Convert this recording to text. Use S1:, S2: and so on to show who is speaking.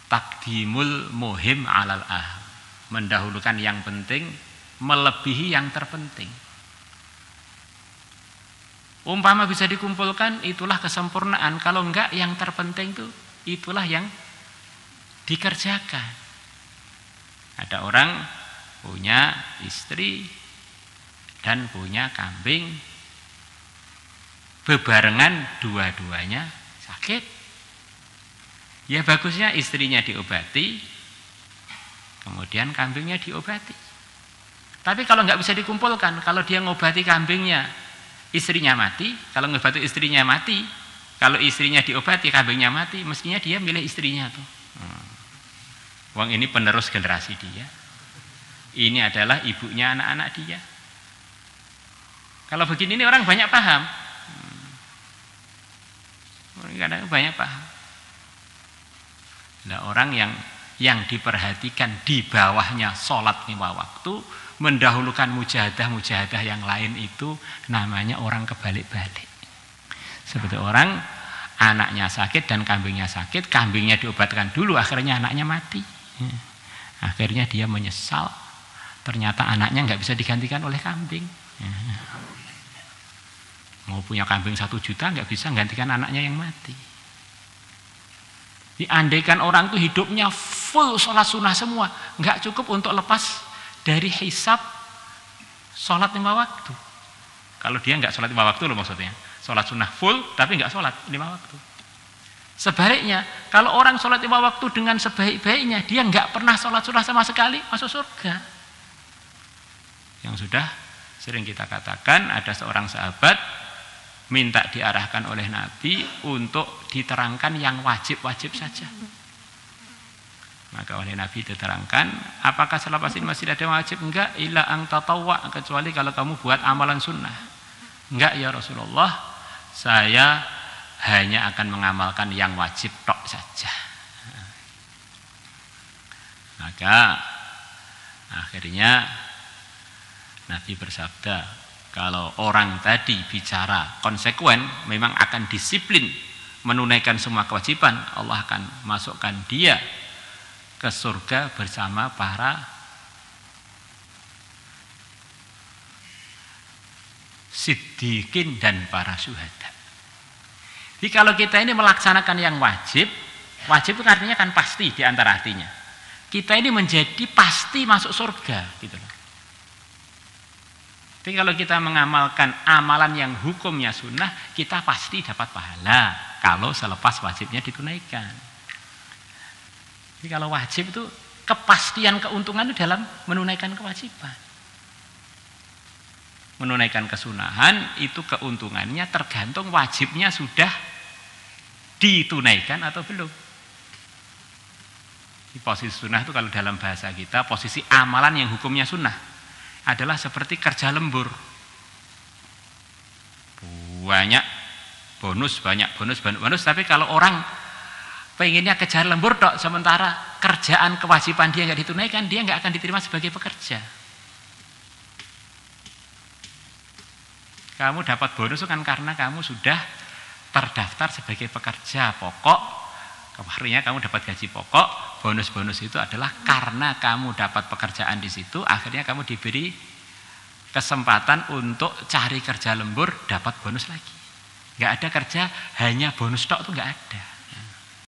S1: Takdimul muhim alal aham, mendahulukan yang penting melebihi yang terpenting. Umpama bisa dikumpulkan, itulah kesempurnaan. Kalau enggak, yang terpenting itulah yang dikerjakan. Ada orang punya istri dan punya kambing, bebarengan dua-duanya sakit. Ya bagusnya istrinya diobati, kemudian kambingnya diobati. Tapi kalau nggak bisa dikumpulkan, kalau dia ngobati kambingnya, istrinya mati, kalau ngobati istrinya mati, kalau istrinya diobati, kambingnya mati, mestinya dia milih istrinya tuh. Wong ini penerus generasi dia. Ini adalah ibunya anak-anak dia. Kalau begini ini orang banyak paham. Kadang banyak paham. Nah, orang yang diperhatikan di bawahnya sholat 5 waktu, mendahulukan mujahadah yang lain, itu namanya orang kebalik-balik. Seperti orang anaknya sakit dan kambingnya sakit, kambingnya diobatkan dulu, akhirnya anaknya mati. Akhirnya dia menyesal, ternyata anaknya nggak bisa digantikan oleh kambing. Mau punya kambing 1 juta nggak bisa menggantikan anaknya yang mati. Diandaikan orang itu hidupnya full sholat sunnah semua, nggak cukup untuk lepas dari hisab sholat 5 waktu. Kalau dia nggak sholat 5 waktu loh maksudnya, sholat sunnah full tapi nggak sholat 5 waktu. Sebaliknya, kalau orang sholat 5 waktu dengan sebaik-baiknya, dia nggak pernah sholat sunnah sama sekali, masuk surga. Yang sudah sering kita katakan, ada seorang sahabat minta diarahkan oleh Nabi untuk diterangkan yang wajib-wajib saja. Maka oleh Nabi diterangkan, apakah selepas ini masih ada wajib? Enggak, illa ang tatawwa, kecuali kalau kamu buat amalan sunnah. Enggak ya Rasulullah, saya hanya akan mengamalkan yang wajib tok saja. Maka akhirnya Nabi bersabda, kalau orang tadi bicara konsekuen, memang akan disiplin menunaikan semua kewajiban, Allah akan masukkan dia ke surga bersama para siddiqin dan para syuhada. Jadi kalau kita ini melaksanakan yang wajib, wajib itu artinya kan pasti di antara artinya. Kita ini menjadi pasti masuk surga, gitu loh. Tapi kalau kita mengamalkan amalan yang hukumnya sunnah, kita pasti dapat pahala kalau selepas wajibnya ditunaikan. Jadi kalau wajib itu kepastian keuntungan itu dalam menunaikan kewajiban. Menunaikan kesunahan itu keuntungannya tergantung wajibnya sudah ditunaikan atau belum. Di posisi sunnah itu kalau dalam bahasa kita, posisi amalan yang hukumnya sunnah adalah seperti kerja lembur. Banyak bonus, tapi kalau orang pengennya kejar lembur dok, sementara kerjaan kewajiban dia nggak ditunaikan, dia nggak akan diterima sebagai pekerja. Kamu dapat bonus kan karena kamu sudah terdaftar sebagai pekerja pokok. Kemarinnya kamu dapat gaji pokok, bonus-bonus itu adalah karena kamu dapat pekerjaan di situ, akhirnya kamu diberi kesempatan untuk cari kerja lembur, dapat bonus lagi. Nggak ada kerja hanya bonus tok, itu nggak ada.